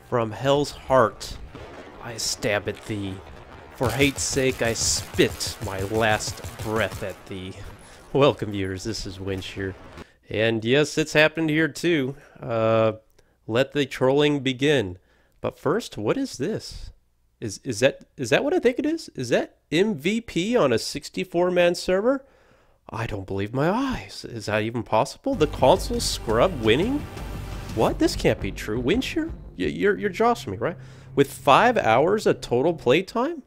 From hell's heart, I stab at thee. For hate's sake, I spit my last breath at thee. Welcome, viewers. This is Winch here. And yes, it's happened here too. Let the trolling begin. But first, what is this? Is that what I think it is? Is that MVP on a 64-man server? I don't believe my eyes. Is that even possible? The console scrub winning? What? This can't be true. Winch here? You're joshing me, right? With 5 hours of total playtime?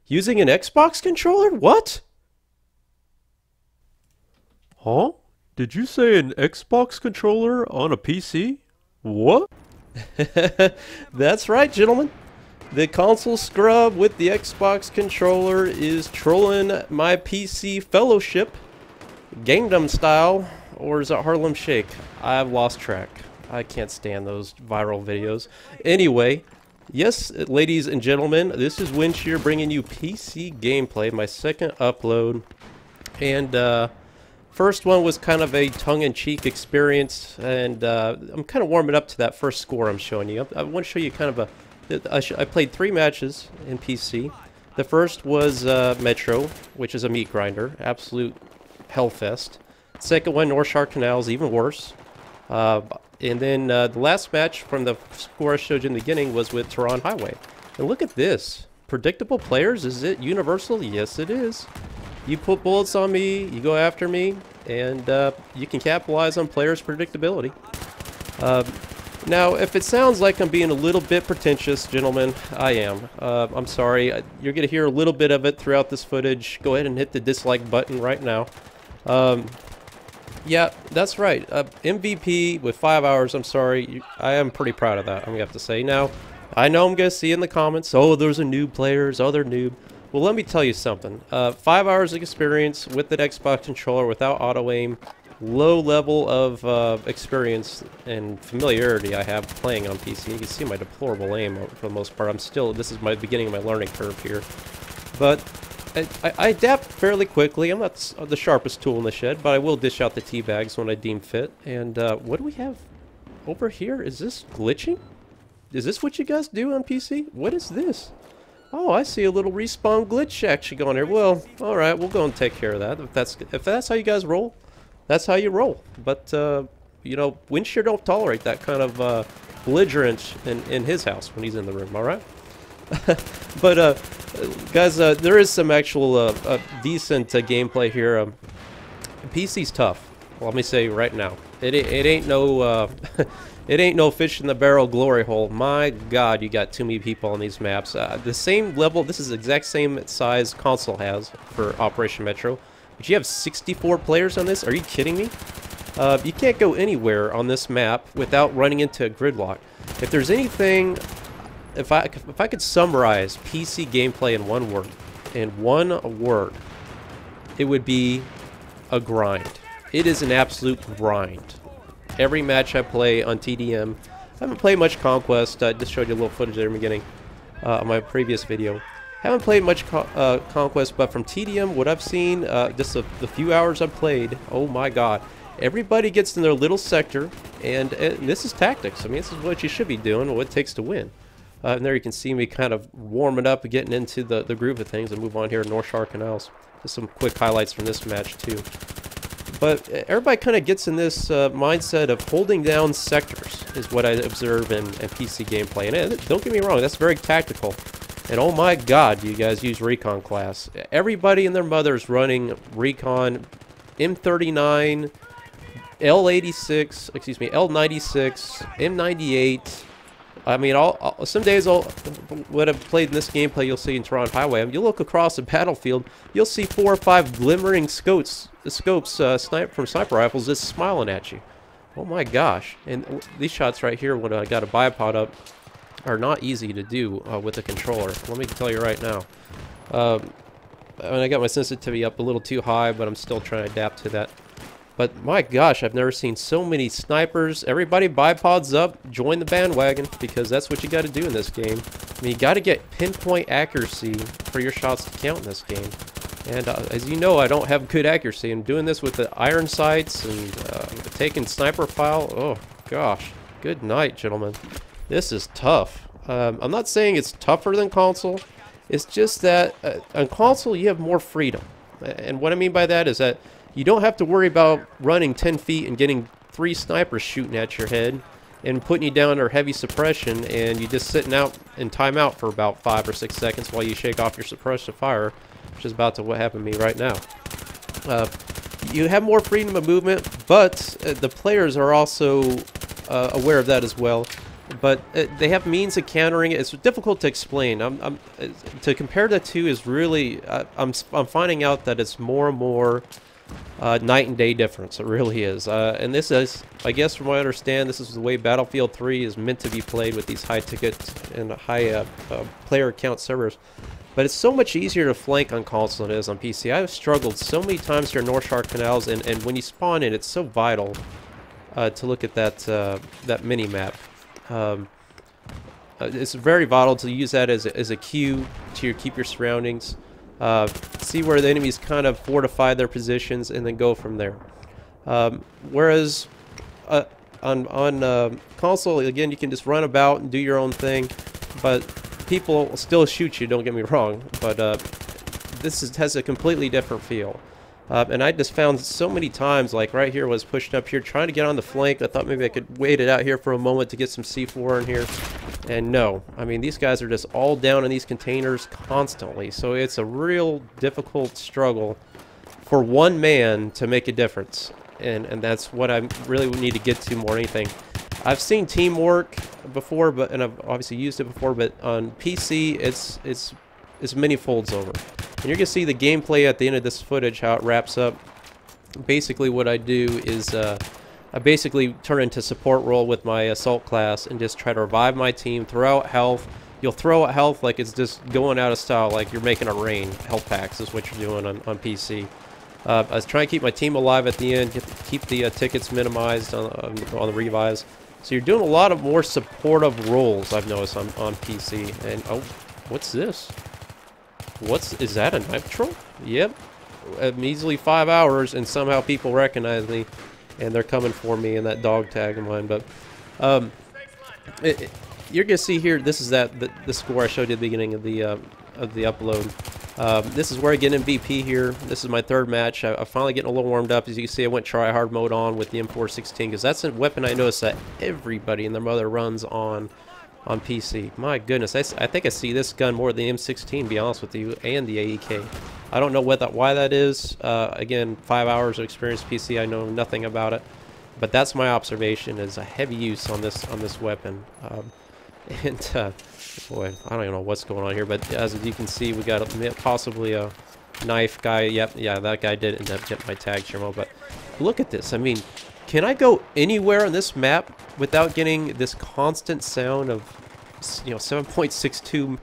Using an Xbox controller? What? Huh? Did you say an Xbox controller on a PC? What? That's right, gentlemen. The console scrub with the Xbox controller is trolling my PC fellowship. Gangnam Style, or is it Harlem Shake? I've lost track. I can't stand those viral videos. Anyway, yes, ladies and gentlemen, this is Winch here bringing you PC gameplay, my second upload. And first one was kind of a tongue-in-cheek experience, and I'm kind of warming up to that first score I'm showing you. I want to show you kind of I played 3 matches in PC. The first was Metro, which is a meat grinder, absolute hellfest. Second one, North Shark Canals, even worse. And then the last match from the score I showed you in the beginning was with Tehran Highway. And look at this. Predictable players, is it universal? Yes, it is. You put bullets on me, you go after me, and you can capitalize on players' predictability. Now, if it sounds like I'm being a little bit pretentious, gentlemen, I am. I'm sorry. You're going to hear a little bit of it throughout this footage. Go ahead and hit the dislike button right now. Yeah, that's right. MVP with 5 hours, I'm sorry. I am pretty proud of that, I'm going to have to say. Now, I know I'm going to see in the comments, oh, there's a noob players, oh, they're noob. Well, let me tell you something. 5 hours of experience with an Xbox controller without auto-aim, low level of experience and familiarity I have playing on PC. You can see my deplorable aim for the most part. This is my beginning of my learning curve here. But I adapt fairly quickly. I'm not the sharpest tool in the shed, but I will dish out the tea bags when I deem fit. And what do we have over here? Is this glitching? Is this what you guys do on PC? What is this? Oh, I see a little respawn glitch actually going here. Well, all right, we'll go and take care of that. If that's how you guys roll, that's how you roll. But you know, Winch don't tolerate that kind of belligerence in his house when he's in the room. All right. But guys, there is some actual decent gameplay here. PC's tough. Well, let me say right now, it ain't no it ain't no fish in the barrel glory hole. My God, you got too many people on these maps. The same level. This is the exact same size console has for Operation Metro, but you have 64 players on this. Are you kidding me? You can't go anywhere on this map without running into a gridlock. If there's anything. If I could summarize PC gameplay in one word, it would be a grind. It is an absolute grind. Every match I play on TDM, I haven't played much Conquest. I just showed you a little footage there in the beginning of my previous video. Haven't played much Conquest, but from TDM, what I've seen, just the few hours I've played, oh my God. Everybody gets in their little sector, and this is tactics. I mean, this is what you should be doing, what it takes to win. And there you can see me kind of warming up and getting into the groove of things and move on here to North Shark Canals. Just some quick highlights from this match too. But everybody kind of gets in this mindset of holding down sectors is what I observe in PC gameplay. And don't get me wrong, that's very tactical. And oh my God, you guys use Recon class. Everybody and their mother's running Recon M39, L86, excuse me, L96, M98. I mean, some days when I've played in this gameplay, you'll see in Tehran Highway, you'll look across the battlefield, you'll see 4 or 5 glimmering scopes from sniper rifles just smiling at you. Oh my gosh. And these shots right here, when I got a bipod up, are not easy to do with a controller. Let me tell you right now. I got my sensitivity up a little too high, but I'm still trying to adapt to that. But my gosh, I've never seen so many snipers. Everybody bipods up, join the bandwagon, because that's what you got to do in this game. I mean, you got to get pinpoint accuracy for your shots to count in this game. And as you know, I don't have good accuracy. I'm doing this with the iron sights and taking sniper file. Oh gosh, good night, gentlemen. This is tough. I'm not saying it's tougher than console. It's just that on console you have more freedom. And what I mean by that is that you don't have to worry about running 10 feet and getting 3 snipers shooting at your head and putting you down under heavy suppression, and you just sitting out in timeout for about 5 or 6 seconds while you shake off your suppressive fire, which is about to what happened to me right now. You have more freedom of movement, but the players are also aware of that as well. But they have means of countering it. It's difficult to explain. To compare the two is really, I'm finding out that it's more and more night and day difference. It really is. And this is, I guess from what I understand, this is the way Battlefield 3 is meant to be played with these high ticket and high player count servers. But it's so much easier to flank on console than it is on PC. I've struggled so many times here in North Shark Canals, and when you spawn in, it's so vital to look at that mini-map. It's very vital to use that as a cue to keep your surroundings, see where the enemies kind of fortify their positions, and then go from there. Whereas on console, again, you can just run about and do your own thing, but people still shoot you, don't get me wrong, but has a completely different feel. And I just found so many times, like right here, was pushing up here, trying to get on the flank. I thought maybe I could wait it out here for a moment to get some C4 in here. And no, I mean, these guys are just all down in these containers constantly. So it's a real difficult struggle for one man to make a difference. And that's what I really need to get to more than anything. I've seen teamwork before, and I've obviously used it before, but on PC, it's many folds over. And you're going to see the gameplay at the end of this footage, how it wraps up. Basically what I do is I basically turn into support role with my assault class and just try to revive my team, throw out health. You'll throw out health like it's just going out of style, like you're making a rain. Health packs is what you're doing on PC. I was trying to keep my team alive at the end, keep the tickets minimized on the revives. So you're doing a lot of more supportive roles, I've noticed, on PC. And, oh, what's this? Is that a nitro? Yep. Measly 5 hours, and somehow people recognize me, and they're coming for me in that dog tag of mine. But you're gonna see here. This is the score I showed you at the beginning of the upload. This is where I get MVP here. This is my 3rd match. I'm finally getting a little warmed up. As you can see, I went try-hard mode on with the M416 because that's a weapon I noticed that everybody and their mother runs on PC. My goodness, I think I see this gun more than the M16, to be honest with you, and the AEK. I don't know why that is. Again, 5 hours of experience PC, I know nothing about it. But that's my observation, is a heavy use on this weapon. Boy, I don't even know what's going on here, but as you can see, we got possibly a knife guy. Yep, yeah, that guy did end up getting my tag, Shirmo. But look at this. I mean, can I go anywhere on this map without getting this constant sound of, 7.62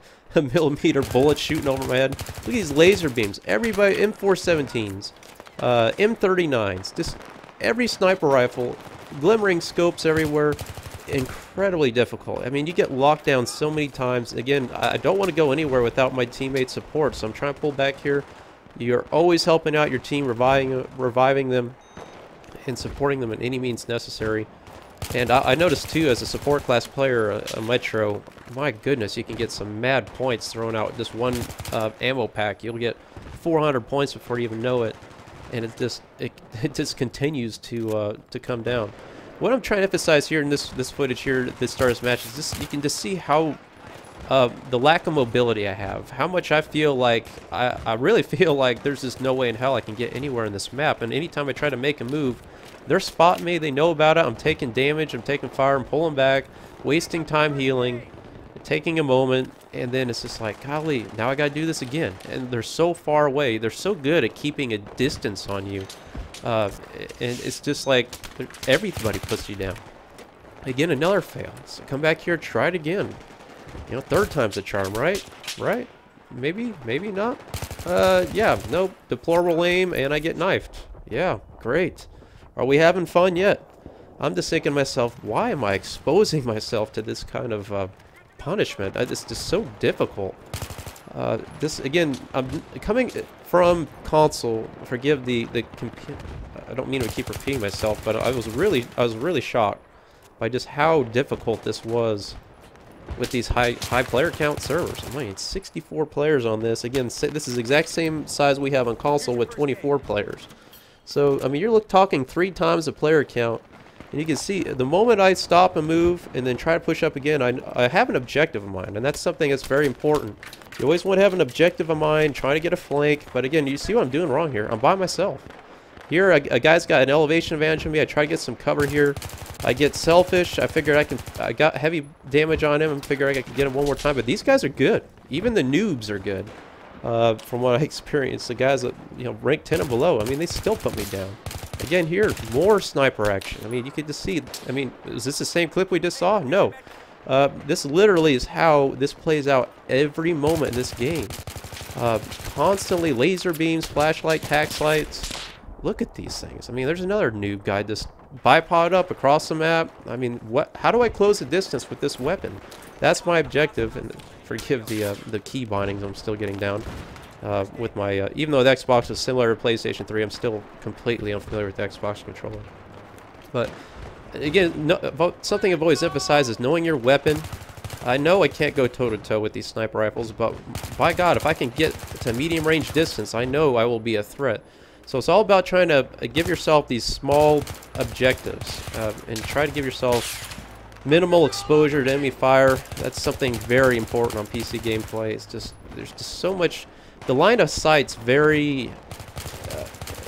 millimeter bullets shooting over my head? Look at these laser beams. Everybody, M417s, M39s, just every sniper rifle, glimmering scopes everywhere. Incredibly difficult. I mean, you get locked down so many times. Again, I don't want to go anywhere without my teammates' support, so I'm trying to pull back here. You're always helping out your team, reviving them, and supporting them in any means necessary. And I noticed too, as a support class player, a Metro, my goodness, you can get some mad points thrown out with just one ammo pack. You'll get 400 points before you even know it, and it just continues to come down. What I'm trying to emphasize here in this footage here, this start match, is this: you can just see how the lack of mobility I have, how much I feel like I really feel like there's just no way in hell I can get anywhere in this map. And anytime I try to make a move, they're spotting me, they know about it, I'm taking damage, I'm taking fire, I'm pulling back, wasting time healing, taking a moment, and then it's just like, golly, now I gotta do this again. And they're so far away, they're so good at keeping a distance on you. And it's just like everybody puts you down. Again, another fail. So come back here, try it again. 3rd time's a charm, right? Right? Maybe not. Yeah, nope. Deplorable aim, and I get knifed. Yeah, great. Are we having fun yet? I'm just thinking to myself, why am I exposing myself to this kind of punishment? It's just so difficult. This again, I'm coming from console. Forgive the I don't mean to keep repeating myself, but I was really shocked by just how difficult this was with these high player count servers. I mean, 64 players on this. Again, this is the exact same size we have on console with 24 players. So, I mean, you're talking 3 times the player count. And you can see, the moment I stop and move and then try to push up again, I have an objective in mind. And that's something that's very important. You always want to have an objective in mind, trying to get a flank. But again, you see what I'm doing wrong here. I'm by myself. Here, a guy's got an elevation advantage on me. I try to get some cover here. I get selfish. I figured I got heavy damage on him and figured I could get him one more time. But these guys are good. Even the noobs are good. From what I experienced, the guys that, you know, ranked 10 and below, I mean, they still put me down. Again, here, more sniper action. I mean, you could just see, I mean, is this the same clip we just saw? No. This literally is how this plays out every moment in this game. Constantly laser beams, flashlight, tax lights. Look at these things. I mean, there's another noob guy just bipod up across the map. I mean, how do I close the distance with this weapon? That's my objective. And forgive the key bindings I'm still getting down. With my, even though the Xbox is similar to PlayStation 3, I'm still completely unfamiliar with the Xbox controller. But again, something I've always emphasized is knowing your weapon. I know I can't go toe-to-toe with these sniper rifles, but by God, if I can get to medium range distance, I know I will be a threat. So it's all about trying to give yourself these small objectives and try to give yourself minimal exposure to enemy fire. That's something very important on PC gameplay. It's just, there's just so much. The line of sight's very,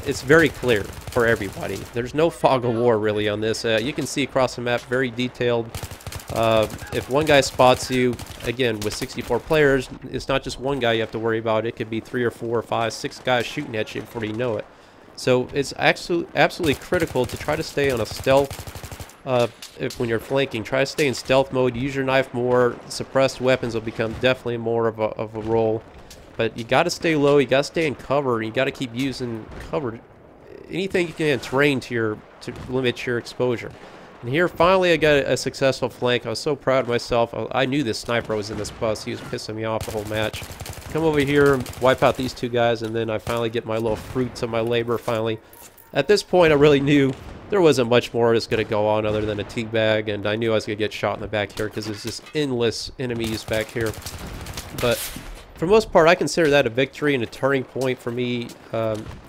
it's very clear for everybody. There's no fog of war really on this. You can see across the map, very detailed. If one guy spots you, again, with 64 players, it's not just one guy you have to worry about. It could be 3 or 4 or 5, 6 guys shooting at you before you know it. So it's absolutely critical to try to stay on a stealth. When you're flanking, try to stay in stealth mode. Use your knife more. Suppressed weapons will become definitely more of a role. But you got to stay low. You got to stay in cover. You got to keep using cover. Anything you can, terrain to limit your exposure. And here, finally, I got a successful flank. I was so proud of myself. I knew this sniper was in this bus. He was pissing me off the whole match. Come over here, wipe out these 2 guys, and then I finally get my little fruits of my labor, finally. At this point, I really knew there wasn't much more that's going to go on other than a teabag, and I knew I was going to get shot in the back here because there's just endless enemies back here. But for the most part, I consider that a victory and a turning point for me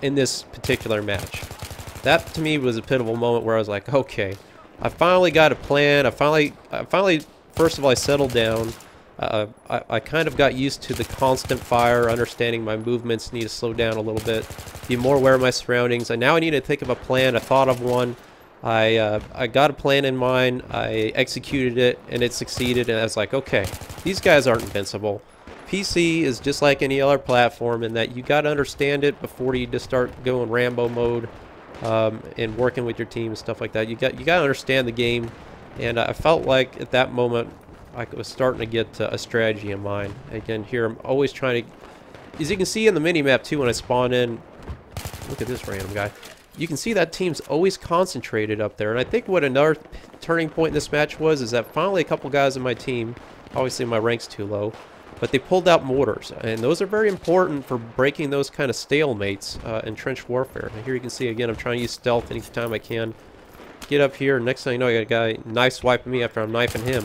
in this particular match. That, to me, was a pivotal moment where I was like, okay, I finally got a plan. I finally, first of all, I settled down. I kind of got used to the constant fire, understanding my movements need to slow down a little bit, be more aware of my surroundings. And now I need to think of a plan. I thought of one. I got a plan in mind. I executed it, and it succeeded. And I was like, okay, these guys aren't invincible. PC is just like any other platform in that you got to understand it before you just start going Rambo mode. And working with your team and stuff like that. You got to understand the game, and I felt like at that moment I was starting to get a strategy in mind. Again, here I'm always trying to, as you can see in the mini-map too, when I spawn in, look at this random guy. You can see that team's always concentrated up there, and I think what another turning point in this match was is that finally a couple guys in my team, obviously my rank's too low, but they pulled out mortars, and those are very important for breaking those kind of stalemates in trench warfare. And here you can see, again, I'm trying to use stealth anytime I can. Get up here, next thing you know, I got a guy knife swiping me after I'm knifing him.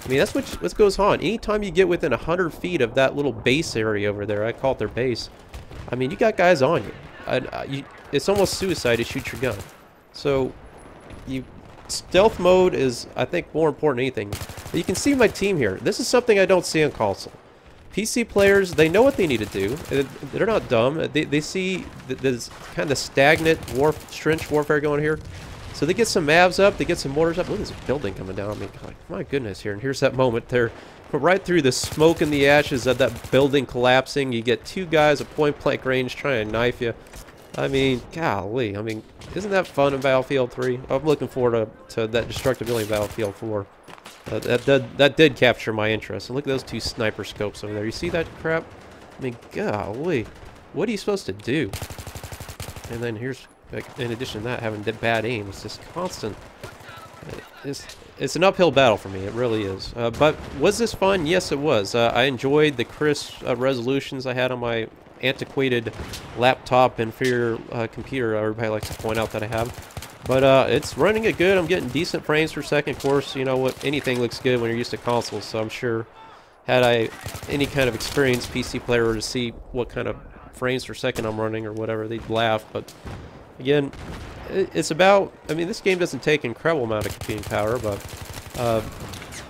I mean, that's what goes on. Anytime you get within 100 feet of that little base area over there, I call it their base, I mean, you got guys on you. It's almost suicide to shoot your gun. So, stealth mode is, I think, more important than anything. But you can see my team here. This is something I don't see on console. PC players, they know what they need to do. They're not dumb. They see this kind of stagnant trench warfare going here. So they get some mavs up, they get some mortars up. Look at this building coming down. I mean, like, my goodness here. And here's that moment there. Right through the smoke and the ashes of that building collapsing, you get 2 guys at point-blank range trying to knife you. I mean, golly. I mean, isn't that fun in Battlefield 3? I'm looking forward to that destructibility in Battlefield 4. That did capture my interest. And look at those 2 sniper scopes over there. You see that crap? I mean, golly. What are you supposed to do? And then here's, in addition to that, having bad aim. It's just constant. It's an uphill battle for me. It really is. But was this fun? Yes, it was. I enjoyed the crisp resolutions I had on my antiquated laptop, inferior computer everybody likes to point out that I have. But it's running it good. I'm getting decent frames per second. Of course, you know what? Anything looks good when you're used to consoles. So I'm sure, had I any kind of experienced PC player to see what kind of frames per second I'm running or whatever, they'd laugh. But again, it's about. I mean, this game doesn't take an incredible amount of computing power, but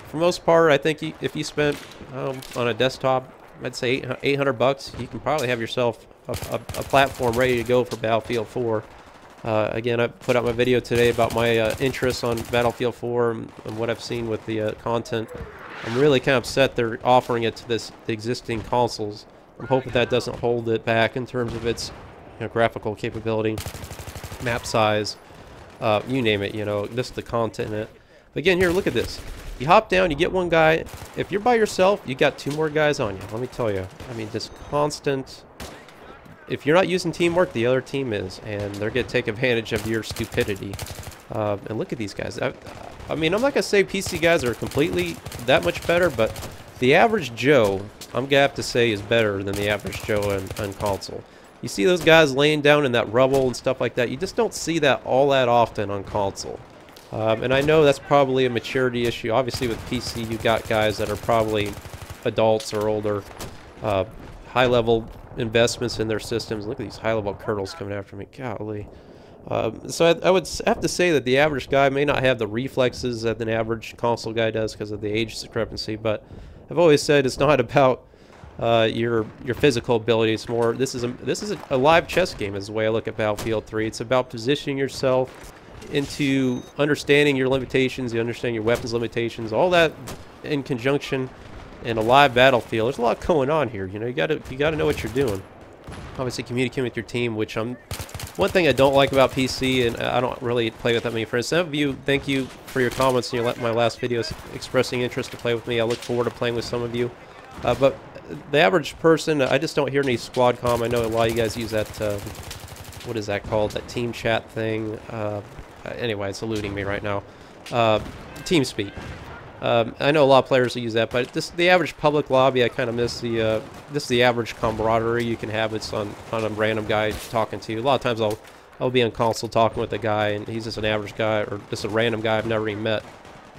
for most part, I think if you spent on a desktop, I'd say $800, you can probably have yourself a platform ready to go for Battlefield 4. Again, I put out my video today about my interest on Battlefield 4 and what I've seen with the content. I'm really kind of upset they're offering it to the existing consoles. I'm hoping that doesn't hold it back in terms of its graphical capability, map size, you name it, just the content in it. But again, here, look at this. You hop down, you get one guy. If you're by yourself, you got 2 more guys on you. Let me tell you. I mean, just constant. If you're not using teamwork, the other team is, and they're going to take advantage of your stupidity. And look at these guys. I mean, I'm not going to say PC guys are completely that much better, but the average Joe, I'm going to have to say, is better than the average Joe on console. You see those guys laying down in that rubble and stuff like that. You just don't see that all that often on console. And I know that's probably a maturity issue. Obviously, with PC, you got guys that are probably adults or older, high-level investments in their systems. Look at these high-level curdles coming after me. Golly. So I would have to say that the average guy may not have the reflexes that an average console guy does because of the age discrepancy. But I've always said it's not about your physical ability. It's more this is a live chess game is the way I look at Battlefield 3. It's about positioning yourself into understanding your limitations, you understand your weapons limitations, all that in conjunction in a live battlefield. There's a lot going on here. You gotta know what you're doing. Obviously, communicating with your team, which one thing I don't like about PC, and I don't really play with that many friends. Some of you, thank you for your comments in my last videos expressing interest to play with me. I look forward to playing with some of you. But the average person, I just don't hear any squad comm. I know a lot of you guys use that, what is that called? That team chat thing. Anyway, it's eluding me right now. TeamSpeak. I know a lot of players who use that, but the average public lobby, I kind of miss the average camaraderie you can have. It's on a random guy talking to you. A lot of times I'll be on console talking with a guy, and he's just an average guy or just a random guy I've never even met.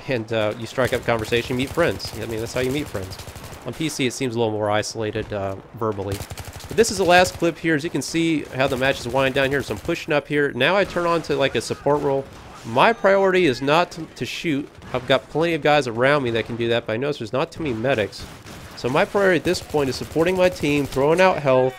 And you strike up a conversation, you meet friends. I mean, that's how you meet friends. On PC, it seems a little more isolated verbally. But this is the last clip here. As you can see how the match is winding down here. So I'm pushing up here. Now I turn on to like a support role. My priority is not to shoot. I've got plenty of guys around me that can do that, but I notice there's not too many medics. So my priority at this point is supporting my team, throwing out health,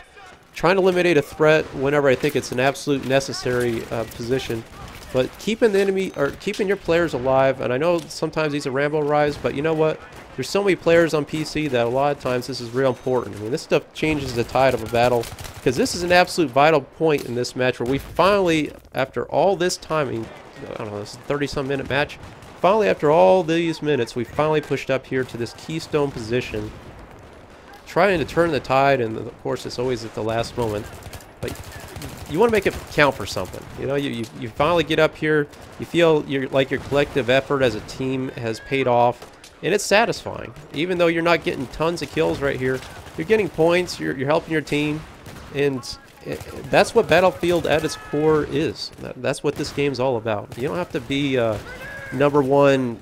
trying to eliminate a threat whenever I think it's an absolute necessary position. But keeping the enemy, or keeping your players alive, and I know sometimes these are Rambo rides, but you know what? There's so many players on PC that a lot of times this is real important. I mean, this stuff changes the tide of a battle, because this is an absolute vital point in this match where we finally, after all this time, I mean, I don't know, this is a 30-some minute match. Finally, after all these minutes, we finally pushed up here to this keystone position, trying to turn the tide, and of course, it's always at the last moment. But you want to make it count for something. You know, you finally get up here, you feel like your collective effort as a team has paid off, and it's satisfying. Even though you're not getting tons of kills right here, you're getting points, you're helping your team, and that's what Battlefield at its core is. That's what this game's all about. You don't have to be #1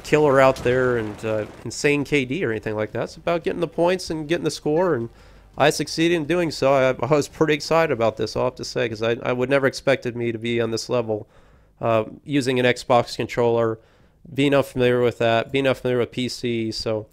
killer out there and insane KD or anything like that. It's about getting the points and getting the score, and I succeeded in doing so. I was pretty excited about this, I'll have to say, because I would never expected me to be on this level using an Xbox controller, being unfamiliar with that, being unfamiliar with PC. So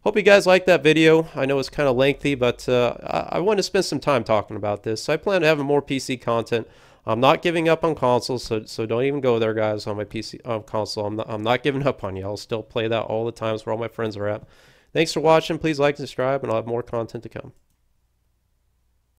hope you guys liked that video. I know it's kind of lengthy, but I want to spend some time talking about this. So I plan to have more PC content. I'm not giving up on consoles, so don't even go there, guys, on my PC console. I'm not giving up on you. I'll still play that all the times where all my friends are at. Thanks for watching. Please like and subscribe, and I'll have more content to come.